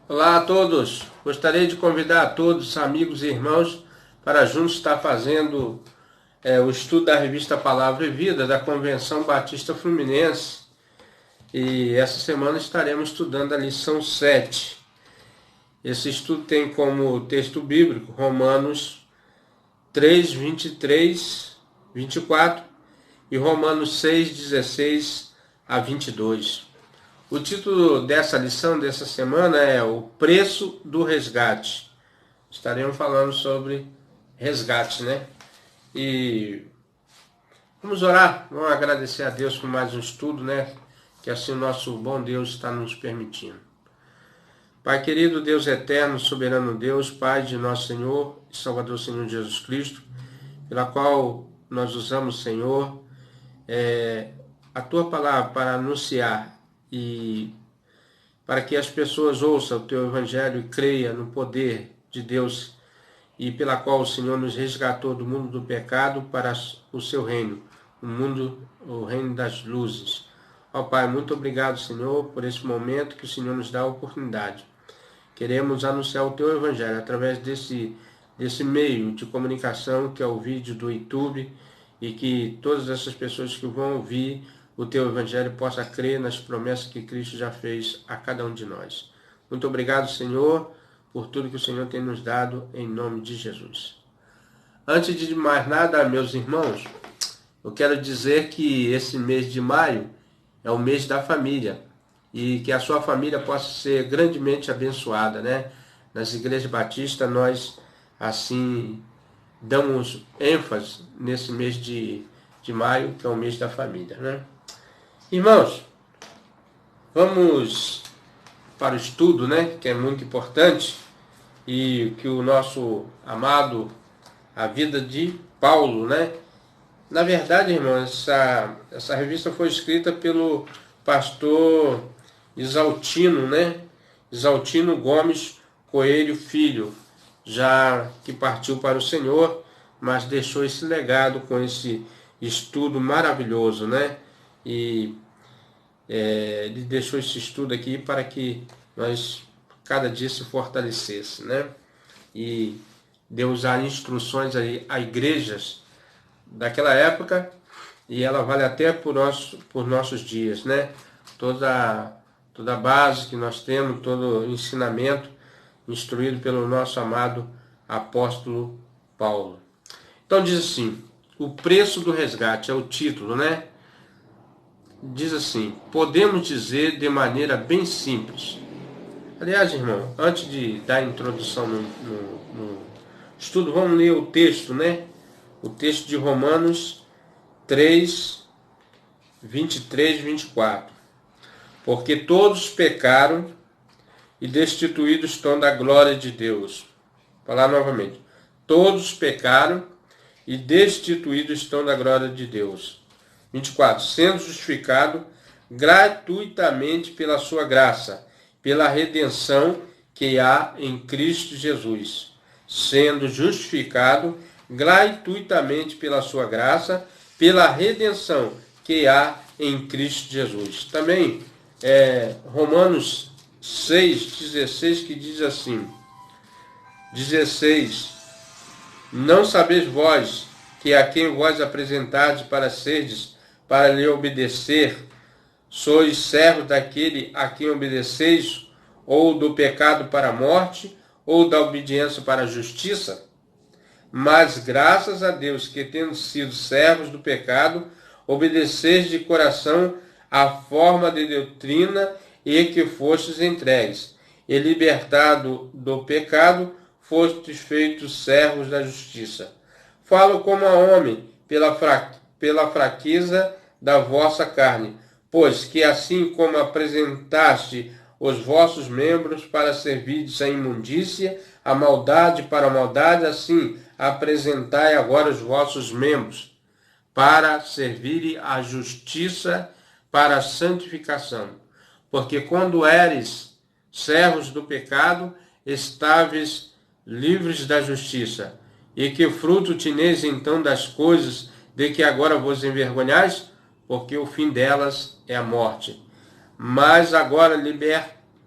Olá a todos! Gostaria de convidar a todos, amigos e irmãos, para juntos estar fazendo o estudo da revista Palavra e Vida da Convenção Batista Fluminense. E essa semana estaremos estudando a lição 7. Esse estudo tem como texto bíblico Romanos 3, 23, 24 e Romanos 6, 16 a 22. O título dessa lição, dessa semana, é O Preço do Resgate. Estaremos falando sobre resgate, né? E vamos orar, vamos agradecer a Deus por mais um estudo, né? Que assim o nosso bom Deus está nos permitindo. Pai querido, Deus eterno, soberano Deus, Pai de nosso Senhor e Salvador Senhor Jesus Cristo, pela qual nós usamos, Senhor, a Tua palavra para anunciar e para que as pessoas ouçam o Teu Evangelho e creiam no poder de Deus e pela qual o Senhor nos resgatou do mundo do pecado para o Seu reino, o reino das luzes. Ó Pai, muito obrigado, Senhor, por esse momento que o Senhor nos dá a oportunidade. Queremos anunciar o Teu Evangelho através desse meio de comunicação que é o vídeo do YouTube e que todas essas pessoas que vão ouvir o Teu Evangelho possam crer nas promessas que Cristo já fez a cada um de nós. Muito obrigado, Senhor, por tudo que o Senhor tem nos dado, em nome de Jesus. Antes de mais nada, meus irmãos, eu quero dizer que esse mês de maio é o mês da família e que a sua família possa ser grandemente abençoada, né? Nas igrejas batistas, nós, assim, damos ênfase nesse mês de maio, que é o mês da família, né? Irmãos, vamos para o estudo, né? Que é muito importante e que o nosso amado, a vida de Paulo, né? Na verdade, irmãos, essa revista foi escrita pelo pastor Isaltino, né? Isaltino Gomes Coelho Filho, já que partiu para o Senhor, mas deixou esse legado com esse estudo maravilhoso, né? E ele deixou esse estudo aqui para que nós cada dia se fortalecesse, né? E deu usar instruções aí a igrejas daquela época e ela vale até por nossos dias, né? Toda a base que nós temos, todo o ensinamento instruído pelo nosso amado apóstolo Paulo. Então diz assim, o preço do resgate é o título, né? Diz assim, podemos dizer de maneira bem simples. Aliás, irmão, antes de dar a introdução no estudo, vamos ler o texto, né? O texto de Romanos 3, 23 e 24. Porque todos pecaram e destituídos estão da glória de Deus. Vou falar novamente. Todos pecaram e destituídos estão da glória de Deus. 24. Sendo justificado gratuitamente pela sua graça, pela redenção que há em Cristo Jesus. Sendo justificado gratuitamente pela sua graça, pela redenção que há em Cristo Jesus. Também Romanos 6,16, que diz assim, 16, não sabeis vós que a quem vós apresentardes para serdes, para lhe obedecer, sois servos daquele a quem obedeceis, ou do pecado para a morte, ou da obediência para a justiça? Mas graças a Deus que, tendo sido servos do pecado, obedeceis de coração a forma de doutrina e que fostes entregues, e libertado do pecado, fostes feitos servos da justiça. Falo como a homem, pela fraqueza da vossa carne, pois que assim como apresentaste os vossos membros para servirdes à imundícia, a maldade para a maldade, assim apresentai agora os vossos membros para servirem à justiça, para a santificação. Porque quando eres servos do pecado, estáveis livres da justiça. E que fruto tineis então das coisas de que agora vos envergonhais? Porque o fim delas é a morte. Mas agora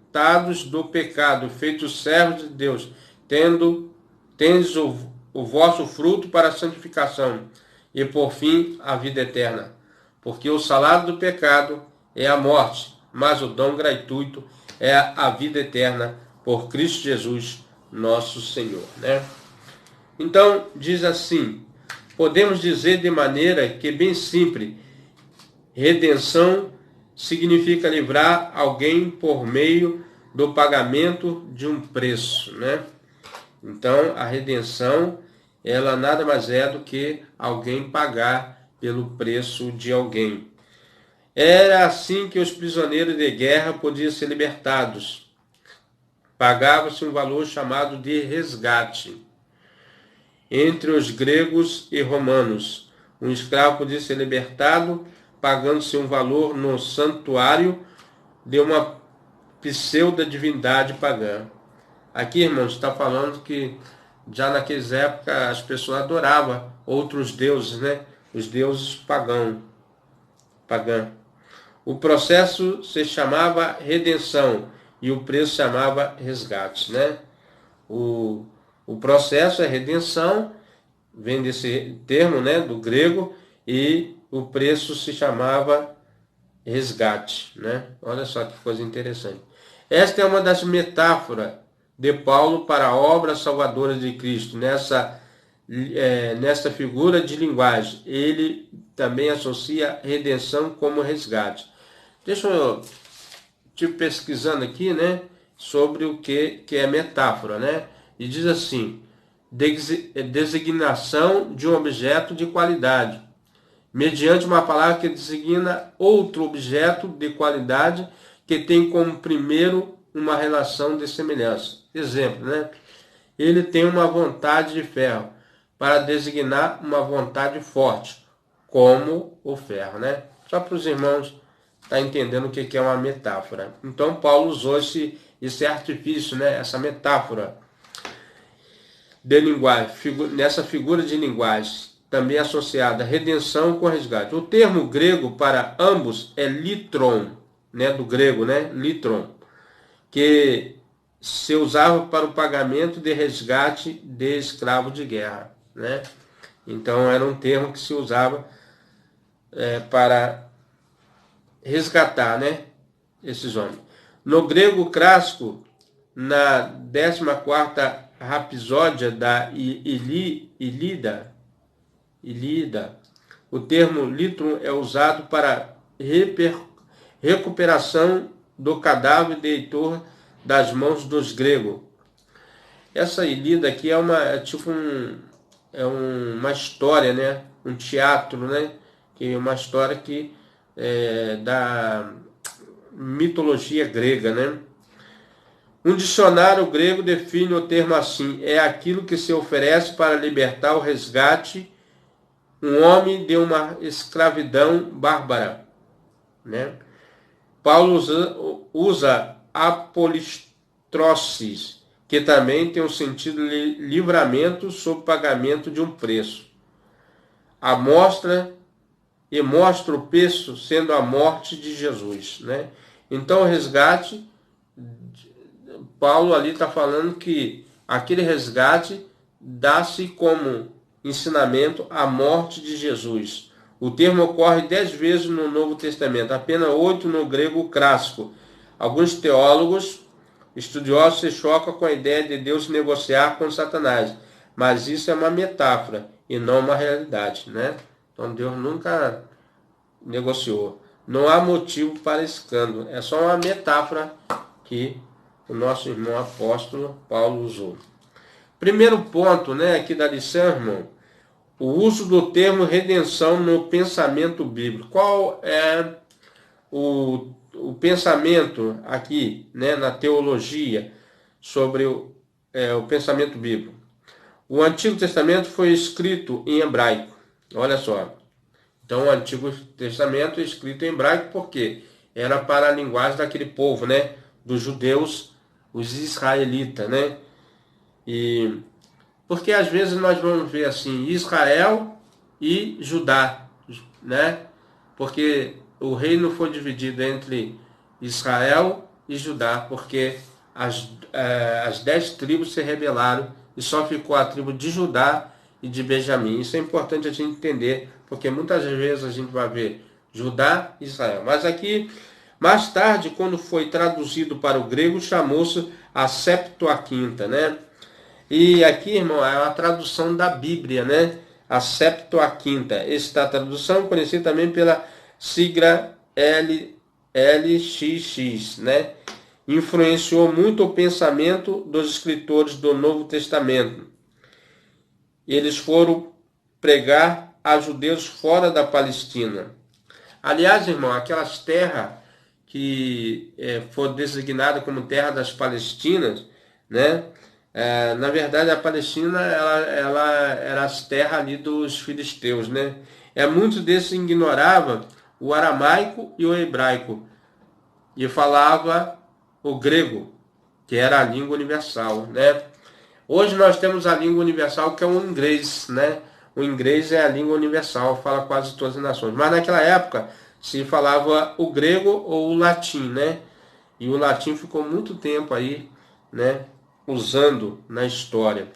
libertados do pecado, feitos servos de Deus, tendes o vosso fruto para a santificação, e por fim a vida eterna. Porque o salário do pecado é a morte, mas o dom gratuito é a vida eterna por Cristo Jesus, nosso Senhor, né? Então, diz assim, podemos dizer de maneira que bem simples, redenção significa livrar alguém por meio do pagamento de um preço, né? Então, a redenção, ela nada mais é do que alguém pagar pelo preço de alguém. Era assim que os prisioneiros de guerra podiam ser libertados. Pagava-se um valor chamado de resgate. Entre os gregos e romanos, um escravo podia ser libertado pagando-se um valor no santuário de uma pseudo-divindade pagã. Aqui, irmãos, está falando que já naquelas épocas as pessoas adoravam outros deuses, né? Os deuses pagãos. O processo se chamava redenção e o preço se chamava resgate, né? O processo é redenção, vem desse termo, né, do grego, e o preço se chamava resgate, né? Olha só que coisa interessante. Esta é uma das metáforas de Paulo para a obra salvadora de Cristo, nessa figura de linguagem. Ele também associa redenção como resgate. Deixa eu pesquisando aqui, né, sobre o que é metáfora, né? E diz assim, designação de um objeto de qualidade, mediante uma palavra que designa outro objeto de qualidade que tem como primeiro uma relação de semelhança. Exemplo, né? Ele tem uma vontade de ferro, para designar uma vontade forte, como o ferro, né? Só para os irmãos estar entendendo o que é uma metáfora. Então, Paulo usou esse artifício, né? Essa metáfora de linguagem, nessa figura de linguagem, também associada a redenção com resgate. O termo grego para ambos é litron, né? Do grego, né? Litron, que se usava para o pagamento de resgate de escravo de guerra, né? Então era um termo que se usava para resgatar, né, esses homens. No grego clássico, na 14ª rapsódia da Ilíada, o termo litron é usado para recuperação do cadáver de Heitor das mãos dos gregos. Essa Ilíada aqui é tipo uma história, né? Um teatro, né? Que é uma história que da mitologia grega, né? Um dicionário grego define o termo assim: é aquilo que se oferece para libertar o resgate um homem de uma escravidão bárbara, né? Paulo usa apolistrosis, que também tem um sentido de livramento sob pagamento de um preço. Mostra o preço sendo a morte de Jesus, né? Então o resgate, Paulo ali está falando que aquele resgate dá-se como ensinamento a morte de Jesus. O termo ocorre 10 vezes no Novo Testamento, apenas 8 no grego clássico. Alguns teólogos estudiosos se chocam com a ideia de Deus negociar com Satanás, mas isso é uma metáfora e não uma realidade, né? Então Deus nunca negociou. Não há motivo para escândalo, é só uma metáfora que o nosso irmão apóstolo Paulo usou. Primeiro ponto, né, aqui da lição, irmão, o uso do termo redenção no pensamento bíblico. Qual é o pensamento aqui, né, na teologia sobre o pensamento bíblico? O Antigo Testamento foi escrito em hebraico. Olha só. Então, o Antigo Testamento é escrito em hebraico porque era para a linguagem daquele povo, né, dos judeus, os israelitas, né? E porque às vezes nós vamos ver assim, Israel e Judá, né? Porque o reino foi dividido entre Israel e Judá, porque as 10 tribos se rebelaram e só ficou a tribo de Judá e de Benjamim. Isso é importante a gente entender, porque muitas vezes a gente vai ver Judá e Israel. Mas aqui, mais tarde, quando foi traduzido para o grego, chamou-se a Septuaginta, né? E aqui, irmão, é uma tradução da Bíblia, né? A Septuaginta. Esta tradução conhecida também pela sigla LXX, né? Influenciou muito o pensamento dos escritores do Novo Testamento. Eles foram pregar a judeus fora da Palestina. Aliás, irmão, aquelas terras que foram designadas como terra das Palestinas, né? Na verdade, a Palestina ela era as terras ali dos filisteus, né? Muitos desses ignoravam o aramaico e o hebraico e falava o grego, que era a língua universal, né? Hoje nós temos a língua universal, que é o inglês, né? O inglês é a língua universal, fala quase todas as nações. Mas naquela época se falava o grego ou o latim, né? E o latim ficou muito tempo aí, né? Usando na história.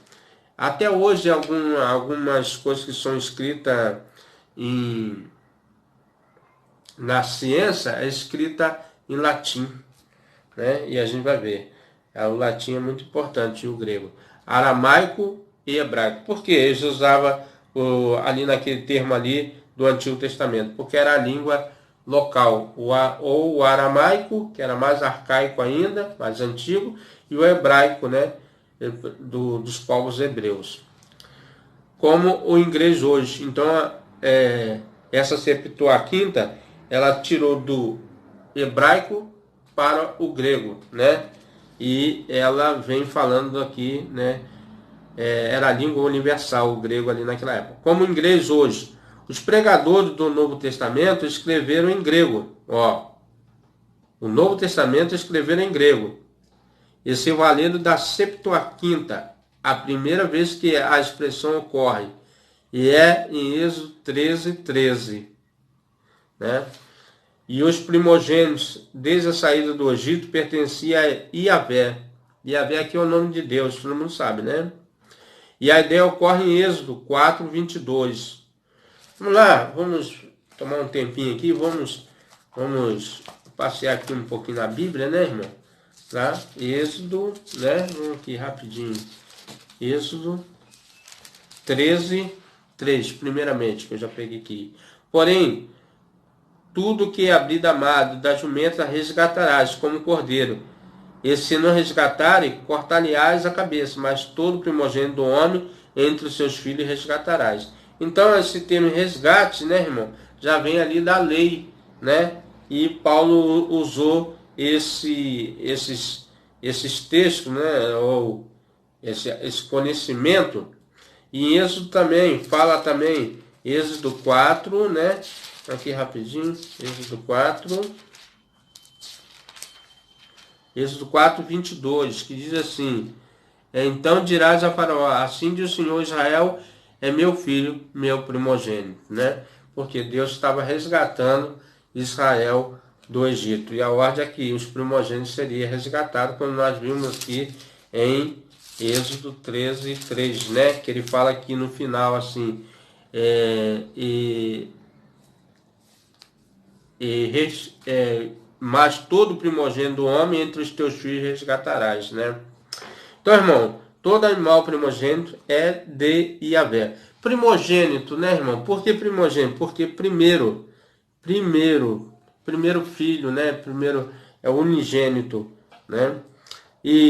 Até hoje algumas coisas que são escritas na ciência é escrita em latim, né? E a gente vai ver. O latim é muito importante, e o grego. Aramaico e hebraico. Por que eles usavam ali naquele termo ali do Antigo Testamento? Porque era a língua local. Ou o aramaico, que era mais arcaico ainda, mais antigo, e o hebraico, né? Dos povos hebreus. Como o inglês hoje. Então, essa Septuaginta, ela tirou do hebraico para o grego, né? E ela vem falando aqui, né? Era a língua universal, o grego ali naquela época. Como o inglês hoje. Os pregadores do Novo Testamento escreveram em grego. O Novo Testamento escreveram em grego. E se valendo da Septuaginta, a primeira vez que a expressão ocorre. E em Êxodo 13:13. Né? E os primogênitos, desde a saída do Egito, pertenciam a Iavé. Iavé aqui é o nome de Deus, todo mundo sabe, né? E a ideia ocorre em Êxodo 4:22. Vamos lá, vamos tomar um tempinho aqui, vamos passear aqui um pouquinho na Bíblia, né, irmão? Tá? Êxodo, né? Vamos aqui rapidinho. Êxodo 13:3, primeiramente, que eu já peguei aqui. Porém, tudo que é abrir amado da jumenta resgatarás como cordeiro. E se não resgatarem, cortar-lhe-ás a cabeça, mas todo primogênito do homem entre os seus filhos resgatarás. Então, esse termo resgate, né, irmão, já vem ali da lei, né? E Paulo usou esses textos, né, ou esse conhecimento. E em Êxodo também, fala também, Êxodo 4, né? Aqui rapidinho, Êxodo 4:22, que diz assim: então dirás a Faraó, assim diz o Senhor, Israel é meu filho, meu primogênito, né? Porque Deus estava resgatando Israel do Egito. E a ordem é que os primogênitos seriam resgatados, como nós vimos aqui em Êxodo 13:3, né? Que ele fala aqui no final assim, mas todo primogênito do homem entre os teus filhos resgatarás, né? Então, irmão, todo animal primogênito é de Iavé. Primogênito, né, irmão? Por que primogênito? Porque primeiro filho, né? Primeiro é o unigênito, né?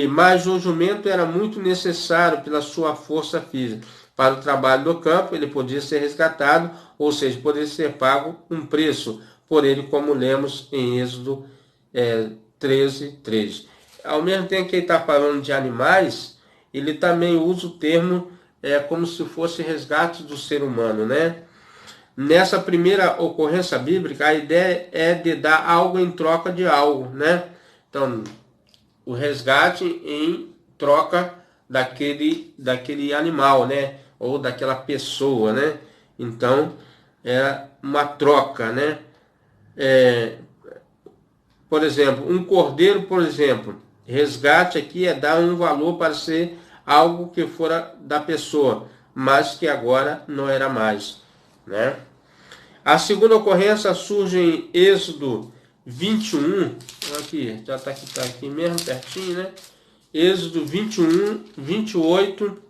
Mas o jumento era muito necessário pela sua força física. Para o trabalho do campo, ele podia ser resgatado, ou seja, poderia ser pago um preço por ele, como lemos em Êxodo 13:3. Ao mesmo tempo que ele está falando de animais, ele também usa o termo como se fosse resgate do ser humano, né? Nessa primeira ocorrência bíblica, a ideia é de dar algo em troca de algo, né? Então, o resgate em troca daquele animal, né? Ou daquela pessoa, né? Então, é uma troca, né? por exemplo, um cordeiro, por exemplo, resgate aqui é dar um valor para ser algo que fora da pessoa, mas que agora não era mais, né? A segunda ocorrência surge em Êxodo 21, aqui, já está aqui, tá aqui mesmo, pertinho, né? Êxodo 21, 28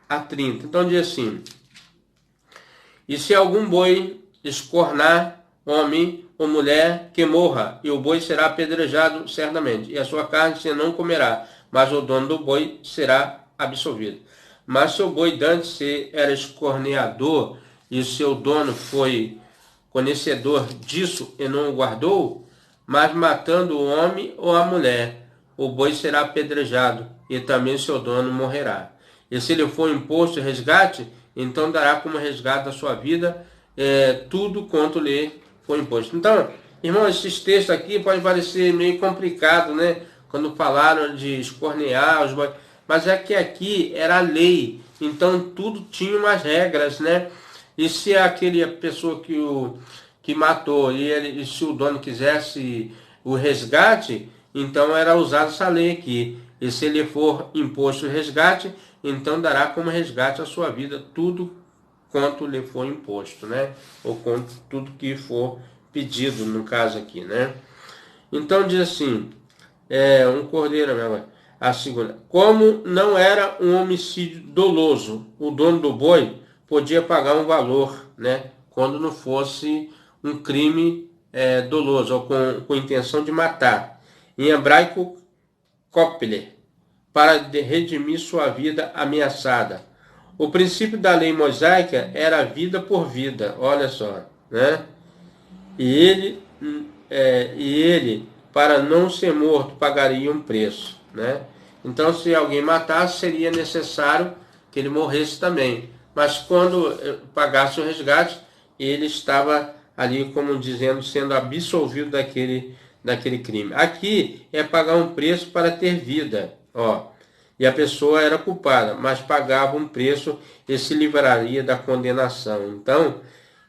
a 30. Então diz assim: e se algum boi escornar homem ou mulher, que morra, e o boi será apedrejado certamente, e a sua carne você não comerá, mas o dono do boi será absolvido. Mas se o boi dantes era escorneador, e o seu dono foi conhecedor disso e não o guardou, mas matando o homem ou a mulher, o boi será apedrejado, e também seu dono morrerá. E se lhe for imposto resgate, então dará como resgate da sua vida tudo quanto lhe for imposto. Então, irmão, esses textos aqui podem parecer meio complicado, né? Quando falaram de escornear os bois, mas é que aqui era a lei, então tudo tinha umas regras, né? E se aquele pessoa que matou e se o dono quisesse o resgate, então era usada essa lei aqui. E se lhe for imposto o resgate, então dará como resgate a sua vida tudo quanto lhe for imposto, né? Ou quanto tudo que for pedido, no caso aqui, né? Então diz assim, um cordeiro, a segunda, como não era um homicídio doloso, o dono do boi podia pagar um valor, né? Quando não fosse um crime doloso, ou com intenção de matar. Em hebraico, kopler, para redimir sua vida ameaçada. O princípio da lei mosaica era vida por vida, olha só, né? E ele, para não ser morto, pagaria um preço, né? Então, se alguém matasse, seria necessário que ele morresse também. Mas quando pagasse o resgate, ele estava ali, como dizendo, sendo absolvido daquele crime. Aqui é pagar um preço para ter vida, ó. E a pessoa era culpada, mas pagava um preço e se livraria da condenação. Então,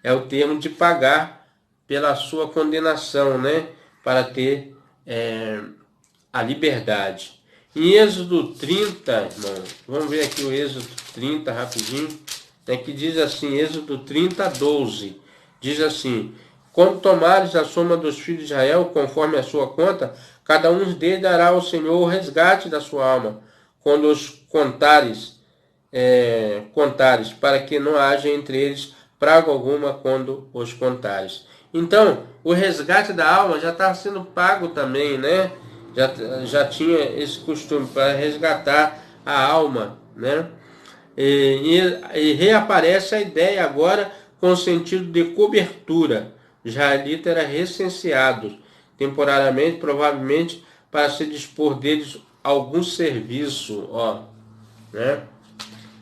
é o termo de pagar pela sua condenação, né? Para ter a liberdade. Em Êxodo 30, irmão, vamos ver aqui o Êxodo 30 rapidinho, que diz assim, Êxodo 30, 12, diz assim: quando tomares a soma dos filhos de Israel, conforme a sua conta, cada um deles dará ao Senhor o resgate da sua alma, quando os contares, para que não haja entre eles praga alguma quando os contares. Então, o resgate da alma já está sendo pago também, né? Já tinha esse costume para resgatar a alma, né? E reaparece a ideia agora com o sentido de cobertura. Os israelitas eram recenseados temporariamente, provavelmente para se dispor deles algum serviço, né,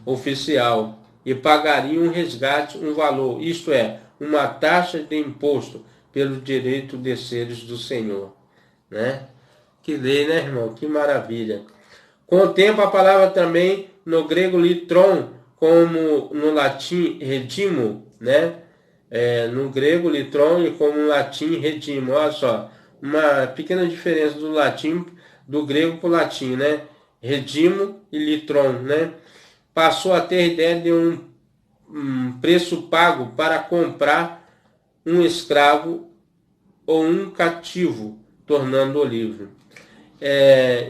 oficial, e pagariam um resgate, um valor, isto é, uma taxa de imposto pelo direito de seres do Senhor, né? Que lei, né, irmão? Que maravilha. Com o tempo, a palavra também no grego litron, como no latim redimo, né? No grego litron e como no latim redimo. Olha só, uma pequena diferença do latim, do grego para o latim, né? Redimo e litron, né? Passou a ter a ideia de um preço pago para comprar um escravo ou um cativo, tornando-o livre.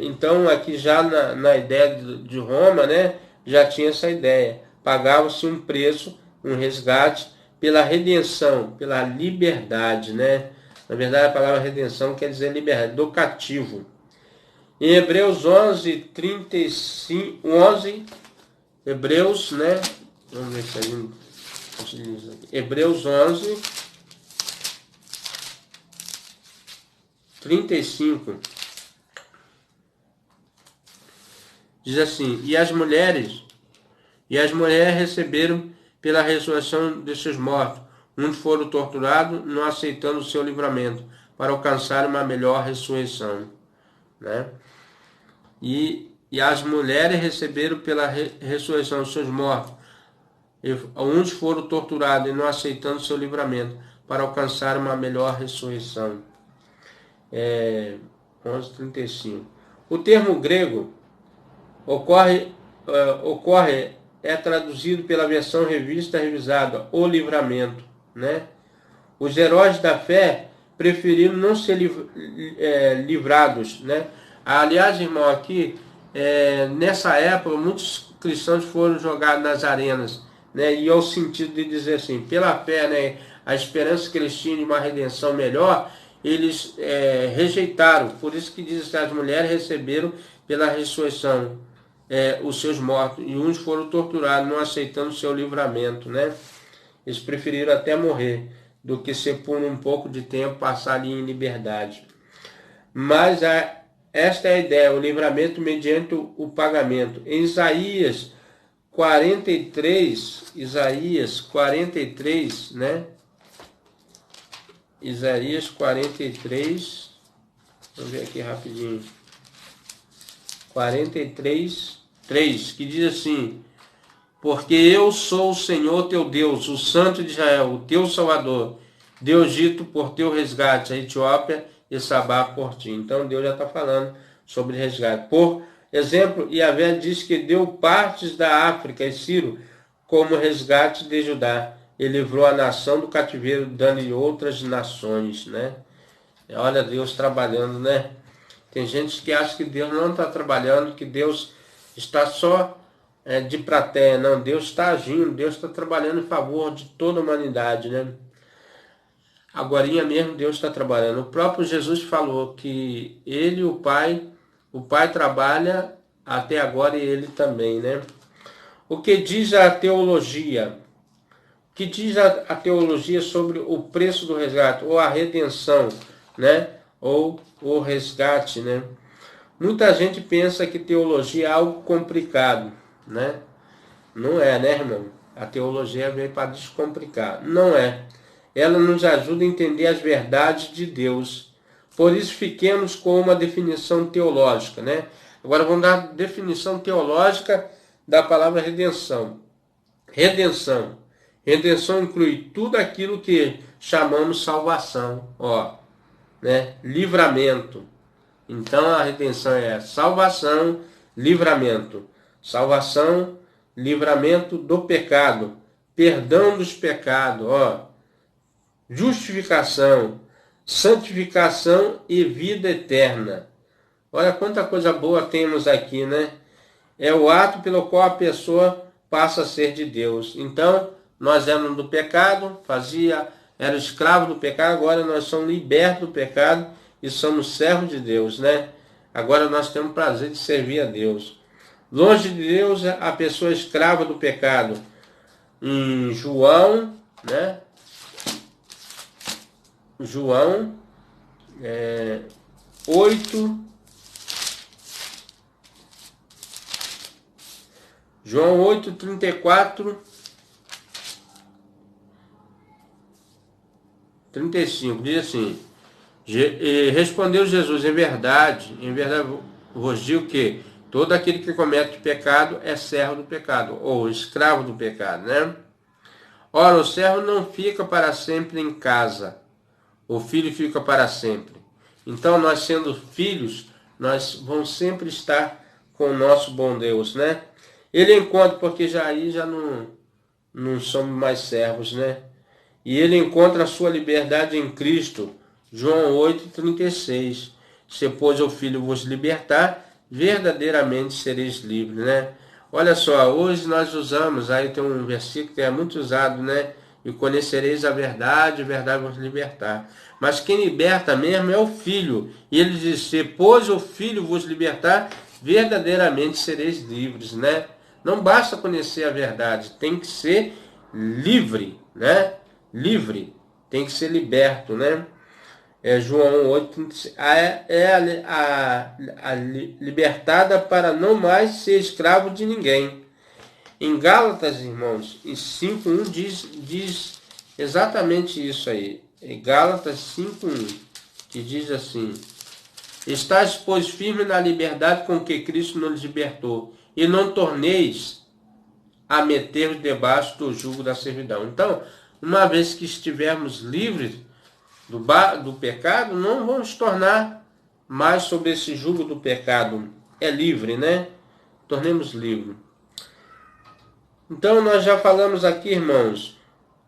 Então, aqui já na ideia de Roma, né, já tinha essa ideia. Pagava-se um preço, um resgate, pela redenção, pela liberdade, né? Na verdade, a palavra redenção quer dizer liberdade, do cativo. Em Hebreus 11, 35, 11, Hebreus, né? Vamos ver se a gente utiliza aqui. Hebreus 11, 35. Diz assim: e as mulheres receberam pela ressurreição de seus mortos. Uns foram torturados, não aceitando o seu livramento, para alcançar uma melhor ressurreição, né? E as mulheres receberam pela ressurreição dos seus mortos. Uns foram torturados e não aceitando o seu livramento, para alcançar uma melhor ressurreição. 11:35. O termo grego é traduzido pela versão revista revisada, o livramento, né? Os heróis da fé preferiram não ser livrados, né? Aliás, irmão, aqui, nessa época, muitos cristãos foram jogados nas arenas, né? E ao sentido de dizer assim, pela fé, né? A esperança que eles tinham de uma redenção melhor, eles rejeitaram. Por isso que diz que as mulheres receberam pela ressurreição os seus mortos, e uns foram torturados, não aceitando o seu livramento, né? Eles preferiram até morrer do que ser por um pouco de tempo passar ali em liberdade. Mas esta é a ideia, o livramento mediante o pagamento. Em Isaías 43, né? Isaías 43, vamos ver aqui rapidinho. 43:3, que diz assim: porque eu sou o Senhor teu Deus, o Santo de Israel, o teu Salvador, Deus dito por teu resgate, a Etiópia e Sabá por ti. Então Deus já está falando sobre resgate. Por exemplo, Yahvé diz que deu partes da África e Ciro como resgate de Judá. Ele livrou a nação do cativeiro, dando-lhe outras nações, né? Olha Deus trabalhando, né? Tem gente que acha que Deus não está trabalhando, que Deus está só de plateia. Não, Deus está agindo, Deus está trabalhando em favor de toda a humanidade, né? Agorinha mesmo Deus está trabalhando. O próprio Jesus falou que ele e o Pai trabalha até agora e ele também, né? O que diz a teologia? O que diz a teologia sobre o preço do resgate, ou a redenção, né? Ou o resgate, né? Muita gente pensa que teologia é algo complicado, né? Não é, né, irmão? A teologia veio para descomplicar. Não é. Ela nos ajuda a entender as verdades de Deus. Por isso fiquemos com uma definição teológica, né? Agora vamos dar a definição teológica da palavra redenção. Redenção. Redenção inclui tudo aquilo que chamamos salvação, né? Livramento. Então a redenção é salvação, livramento. Salvação, livramento do pecado, perdão dos pecados, justificação, santificação e vida eterna. Olha quanta coisa boa temos aqui, né? É o ato pelo qual a pessoa passa a ser de Deus. Então, nós éramos do pecado, era escravo do pecado, agora nós somos libertos do pecado e somos servos de Deus, né? Agora nós temos prazer de servir a Deus. Longe de Deus, a pessoa escrava do pecado. Em João, né? João 8. João 8:34, 35, diz assim: respondeu Jesus, em verdade vos digo que todo aquele que comete pecado é servo do pecado, ou escravo do pecado, né? Ora, o servo não fica para sempre em casa, o filho fica para sempre. Então, nós sendo filhos, nós vamos sempre estar com o nosso bom Deus, né? Ele encontra, porque já não somos mais servos, né? E ele encontra a sua liberdade em Cristo. João 8:36. Se, pois, o Filho vos libertar, verdadeiramente sereis livres, né? Olha só, hoje nós usamos, aí tem um versículo que é muito usado, né? E conhecereis a verdade vos libertar. Mas quem liberta mesmo é o Filho. E ele diz, se, pois, o Filho vos libertar, verdadeiramente sereis livres, né? Não basta conhecer a verdade, tem que ser livre, né? Livre, tem que ser liberto, né? João 8, a libertada para não mais ser escravo de ninguém. Em Gálatas, irmãos, em 5:1 diz exatamente isso aí. Em Gálatas 5:1, que diz assim: estáis, pois, firme na liberdade com que Cristo nos libertou, e não torneis a meter-vos debaixo do jugo da servidão. Então, uma vez que estivermos livres do pecado, não vamos tornar mais sobre esse jugo do pecado. É livre, né? Tornemos livre. Então, nós já falamos aqui, irmãos,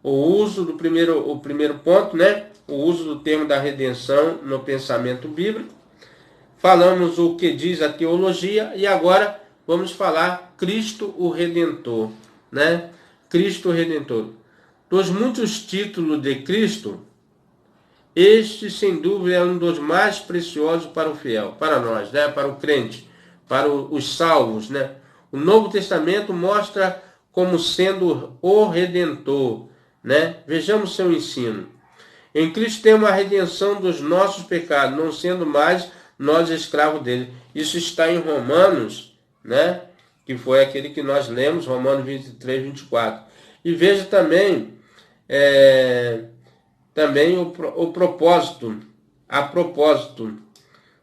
o primeiro ponto, né? O uso do termo da redenção no pensamento bíblico. Falamos o que diz a teologia e agora vamos falar Cristo o Redentor, né? Cristo o Redentor. Dos muitos títulos de Cristo, este sem dúvida é um dos mais preciosos para o fiel, para nós, né? Para o crente, para os salvos, né? O Novo Testamento mostra como sendo o Redentor, né? Vejamos seu ensino. Em Cristo temos a redenção dos nossos pecados, não sendo mais nós escravos dele. Isso está em Romanos, né? Que foi aquele que nós lemos, Romanos 23, 24. E veja também, o propósito, a propósito,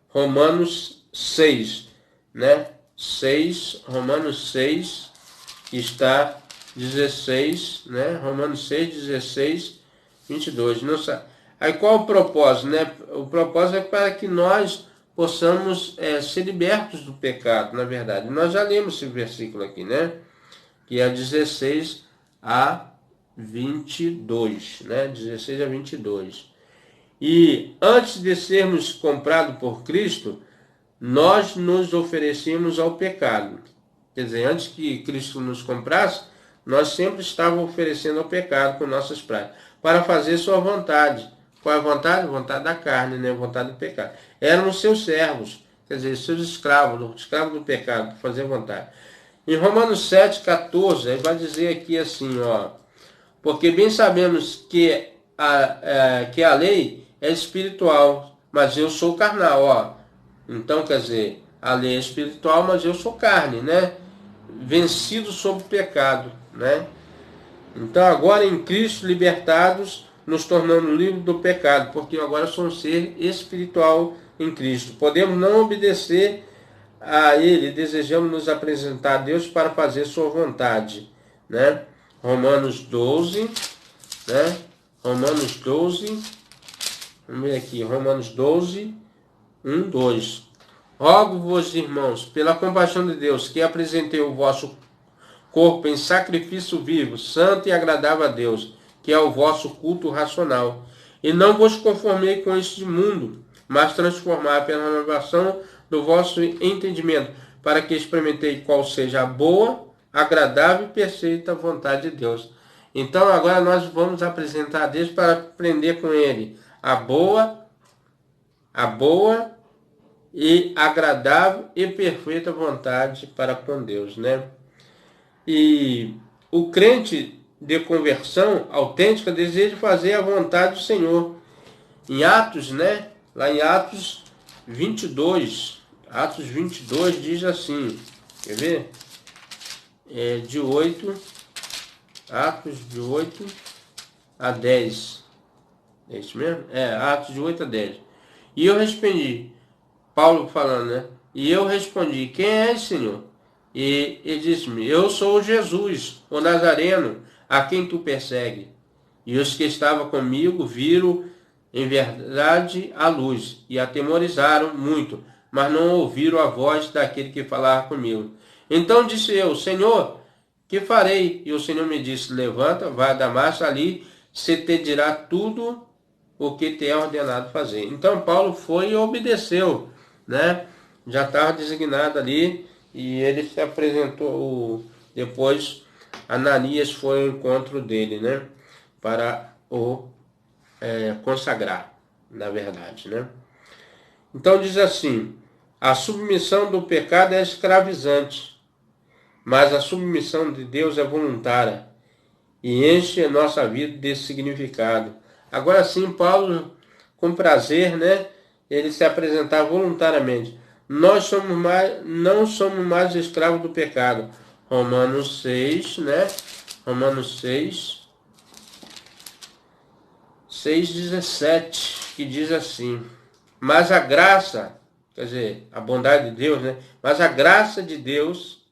Romanos 6, né? Romanos 6, está 16, né? Romanos 6, 16, 22. Não sabe. Aí qual o propósito, né? O propósito é para que nós possamos ser libertos do pecado, na verdade. Nós já lemos esse versículo aqui, né? Que é 16 a 22, né? 16 a 22. E antes de sermos comprados por Cristo, nós nos oferecemos ao pecado. Quer dizer, antes que Cristo nos comprasse, nós sempre estávamos oferecendo ao pecado com nossas práticas, para fazer sua vontade. Qual é a vontade? A vontade da carne, né? A vontade do pecado. Éramos seus servos, quer dizer, seus escravos do pecado, para fazer vontade. Em Romanos 7, 14, ele vai dizer aqui assim, ó, porque bem sabemos que a lei é espiritual, mas eu sou carnal, ó. Então, quer dizer, a lei é espiritual, mas eu sou carne, né? Vencido sobre o pecado, né? Então, agora em Cristo, libertados, nos tornando livres do pecado, porque agora somos um ser espiritual em Cristo. Podemos não obedecer a Ele, desejamos nos apresentar a Deus para fazer sua vontade, né? Romanos 12, né? Romanos 12, vamos ver aqui, Romanos 12, 1, 2. Rogo-vos, irmãos, pela compaixão de Deus, que apresentei o vosso corpo em sacrifício vivo, santo e agradável a Deus, que é o vosso culto racional. E não vos conformei com este mundo, mas transformai pela renovação do vosso entendimento, para que experimentei qual seja a boa, agradável e perfeita vontade de Deus. Então agora nós vamos apresentar a Deus para aprender com Ele a boa e agradável e perfeita vontade para com Deus, né? E o crente de conversão autêntica deseja fazer a vontade do Senhor. Em Atos, né? Lá em Atos 22 diz assim, quer ver? Atos de 8 a 10. É isso mesmo? Atos de 8 a 10. E eu respondi, Paulo falando, né? E eu respondi, quem és, Senhor? E ele disse-me, eu sou Jesus, o Nazareno, a quem tu persegue. E os que estavam comigo viram em verdade a luz, e atemorizaram muito, mas não ouviram a voz daquele que falava comigo. Então disse eu, Senhor, que farei? E o Senhor me disse, levanta, vai a Damasco, ali se te dirá tudo o que te é ordenado fazer. Então Paulo foi e obedeceu, né? Já estava designado ali, e ele se apresentou. Depois Ananias foi ao encontro dele, né? Para o consagrar, na verdade, né? Então diz assim, a submissão do pecado é escravizante, mas a submissão de Deus é voluntária e enche a nossa vida desse significado. Agora sim, Paulo, com prazer, né? Ele se apresentar voluntariamente. Nós não somos mais escravos do pecado. Romanos 6, né? Romanos 6, 17, que diz assim, mas a graça, quer dizer, a bondade de Deus, né? Mas a graça de Deus,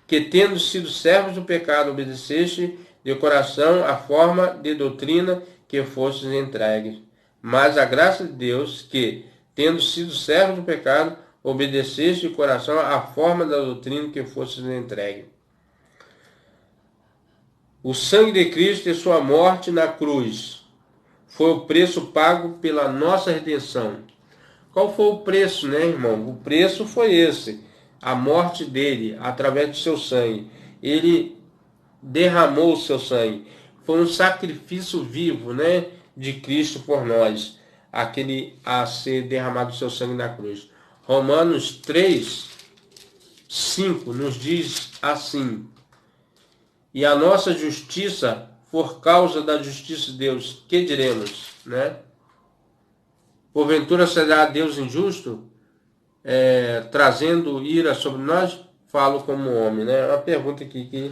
que tendo sido servos do pecado, obedeceste de coração a forma de doutrina que fostes entregues. Mas a graça de Deus, que, tendo sido servo do pecado, obedeceste de coração à forma da doutrina que fostes entregue. O sangue de Cristo e sua morte na cruz foi o preço pago pela nossa redenção. Qual foi o preço, né, irmão? O preço foi esse, a morte dele, através do seu sangue. Ele derramou o seu sangue. Foi um sacrifício vivo, né, de Cristo por nós, aquele a ser derramado o seu sangue na cruz. Romanos 3:5 nos diz assim: e a nossa justiça, por causa da justiça de Deus, que diremos, né? Porventura será Deus injusto, trazendo ira sobre nós? Falo como homem, né? É uma pergunta aqui que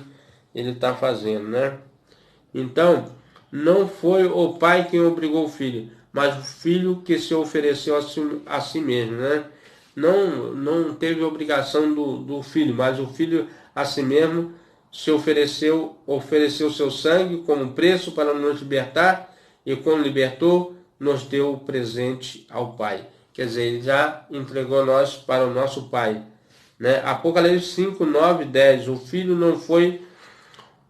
ele está fazendo, né? Então, não foi o pai quem obrigou o filho, mas o filho que se ofereceu a si mesmo, né? Não teve obrigação do filho, mas o filho a si mesmo se ofereceu seu sangue como preço para nos libertar, e quando libertou, nos deu o presente ao Pai. Quer dizer, ele já entregou nós para o nosso Pai, né? Apocalipse 5, 9, 10. O Filho não foi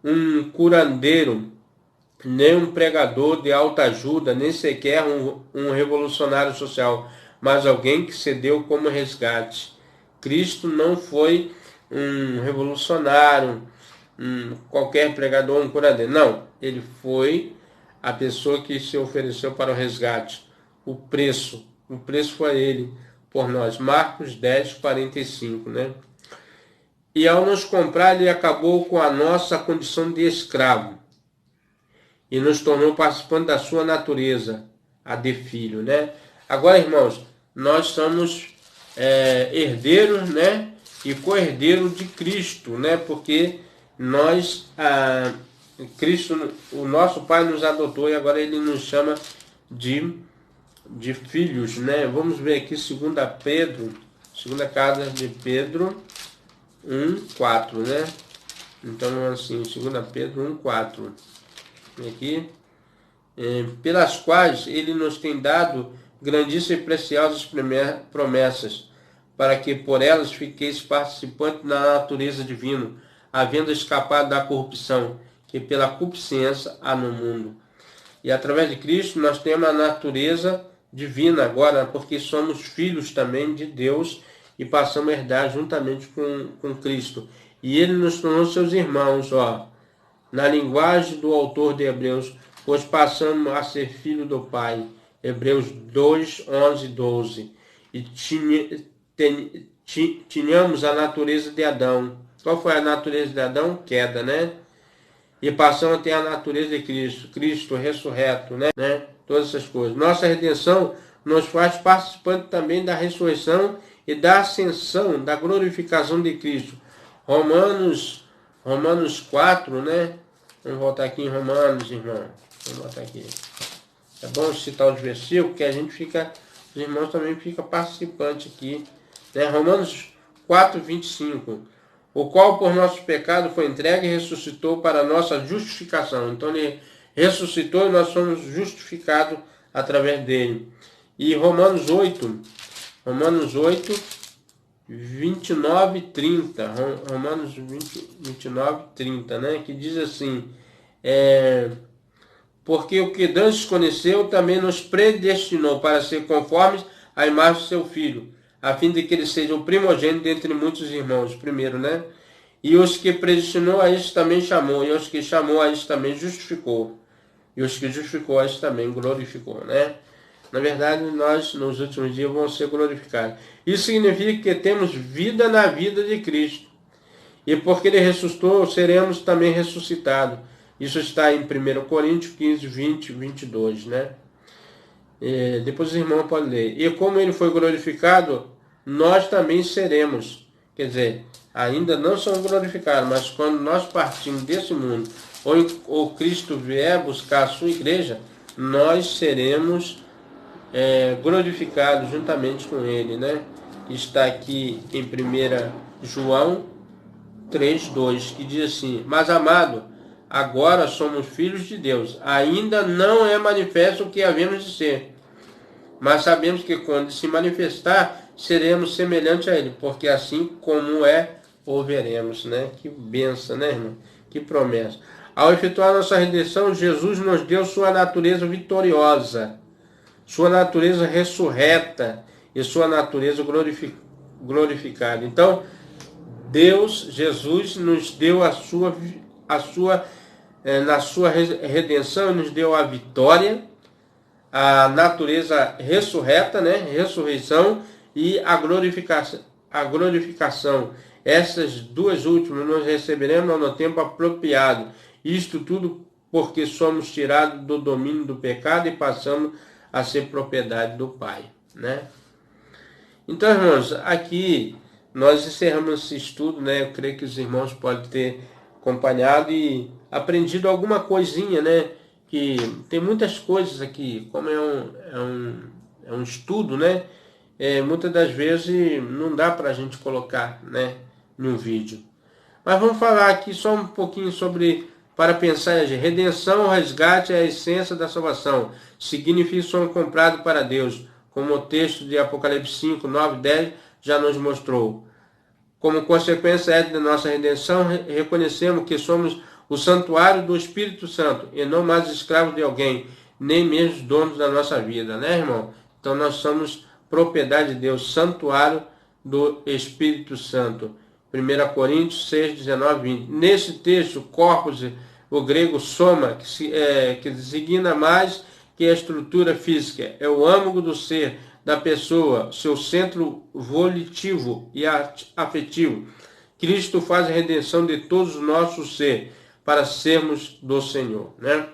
um curandeiro, nem um pregador de alta ajuda, nem sequer um revolucionário social, mas alguém que cedeu como resgate. Cristo não foi um revolucionário, qualquer pregador, um curandeiro. Não, ele foi a pessoa que se ofereceu para o resgate. O preço foi ele por nós. Marcos 10, 45, né? E ao nos comprar, ele acabou com a nossa condição de escravo e nos tornou participantes da sua natureza, a de filho, né? Agora, irmãos, nós somos herdeiros, né? E co-herdeiros de Cristo, né? Porque Cristo, o nosso Pai nos adotou e agora ele nos chama de filhos, né? Vamos ver aqui 2 Pedro, segunda carta de Pedro 1:4, né? Então, assim, 2 Pedro 1:4. Aqui, pelas quais ele nos tem dado grandíssimas e preciosas promessas, para que por elas fiqueis participantes da natureza divina, havendo escapado da corrupção, que pela concupiscência há no mundo. E através de Cristo nós temos a natureza divina agora, porque somos filhos também de Deus e passamos a herdar juntamente com Cristo. E ele nos tornou seus irmãos, na linguagem do autor de Hebreus, pois passamos a ser filho do Pai. Hebreus 2, 11, 12. E tínhamos a natureza de Adão. Qual foi a natureza de Adão? Queda, né? E passamos a ter a natureza de Cristo. Cristo ressurreto, né? Todas essas coisas. Nossa redenção nos faz participante também da ressurreição e da ascensão, da glorificação de Cristo. Romanos 4, né? Vamos voltar aqui em Romanos, irmão. Vamos voltar aqui. É bom citar os versículos, porque a gente fica, os irmãos também ficam participantes aqui, né? Romanos 4, 25. O qual por nossos pecados foi entregue e ressuscitou para a nossa justificação. Então ele ressuscitou e nós somos justificados através dele. E Romanos 8, 29 e 30. Romanos 29 e 30, né? Que diz assim: porque o que Deus conheceu também nos predestinou para ser conformes à imagem do seu Filho, a fim de que ele seja o primogênito dentre muitos irmãos. Primeiro, né? E os que predestinou a estes também chamou, e os que chamou a estes também justificou, e os que justificou a estes também glorificou, né? Na verdade, nós nos últimos dias vamos ser glorificados. Isso significa que temos vida na vida de Cristo. E porque ele ressuscitou, seremos também ressuscitados. Isso está em 1 Coríntios 15, 20 e 22, né? Depois os irmãos podem ler. E como ele foi glorificado, nós também seremos. Quer dizer, ainda não somos glorificados, mas quando nós partimos desse mundo, ou Cristo vier buscar a sua igreja, nós seremos glorificados juntamente com ele, né? Está aqui em 1 João 3:2, que diz assim: mas amado, agora somos filhos de Deus. Ainda não é manifesto o que havemos de ser, mas sabemos que quando se manifestar, seremos semelhantes a Ele, porque assim como é, o veremos, né? Que bênção, né, irmão? Que promessa. Ao efetuar nossa redenção, Jesus nos deu sua natureza vitoriosa, sua natureza ressurreta e sua natureza glorificada. Então, Deus, Jesus, nos deu na sua redenção, nos deu a vitória, a natureza ressurreta, né? Ressurreição e a glorificação. Essas duas últimas nós receberemos no tempo apropriado. Isto tudo porque somos tirados do domínio do pecado e passamos a ser propriedade do Pai, né? Então, irmãos, aqui nós encerramos esse estudo, né? Eu creio que os irmãos podem ter acompanhado e aprendido alguma coisinha, né? Que tem muitas coisas aqui, como é um estudo, né? Muitas das vezes não dá para a gente colocar, né, em um vídeo. Mas vamos falar aqui só um pouquinho sobre, para pensar, redenção, resgate é a essência da salvação. Significa somos comprados para Deus, como o texto de Apocalipse 5, 9, 10 já nos mostrou. Como consequência da nossa redenção, reconhecemos que somos o santuário do Espírito Santo e não mais escravos de alguém, nem mesmo donos da nossa vida, né, irmão? Então nós somos propriedade de Deus, santuário do Espírito Santo. 1 Coríntios 6, 19, 20. Nesse texto, corpus, o grego soma, que designa mais que a estrutura física, é o âmago do ser, da pessoa, seu centro volitivo e afetivo. Cristo faz a redenção de todos os nossos ser, para sermos do Senhor, né?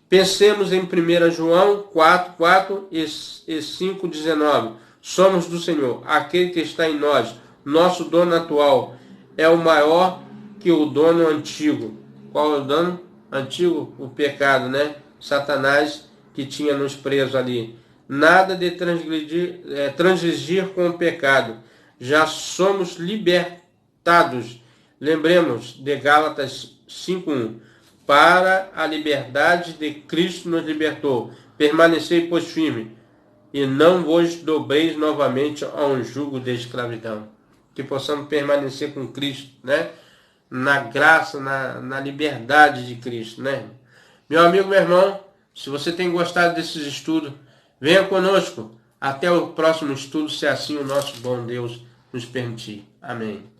Pensemos em 1 João 4, 4 e 5, 19. Somos do Senhor, aquele que está em nós. Nosso dono atual é o maior que o dono antigo. Qual é o dono antigo? O pecado, né? Satanás, que tinha nos preso ali. Nada de transgredir com o pecado. Já somos libertados. Lembremos de Gálatas 5:1. Para a liberdade de Cristo nos libertou. Permanecei, pois, firme, e não vos dobreis novamente a um jugo de escravidão. Que possamos permanecer com Cristo, né? Na graça, na liberdade de Cristo, né? Meu amigo, meu irmão, se você tem gostado desses estudos, venha conosco. Até o próximo estudo, se assim o nosso bom Deus nos permitir. Amém.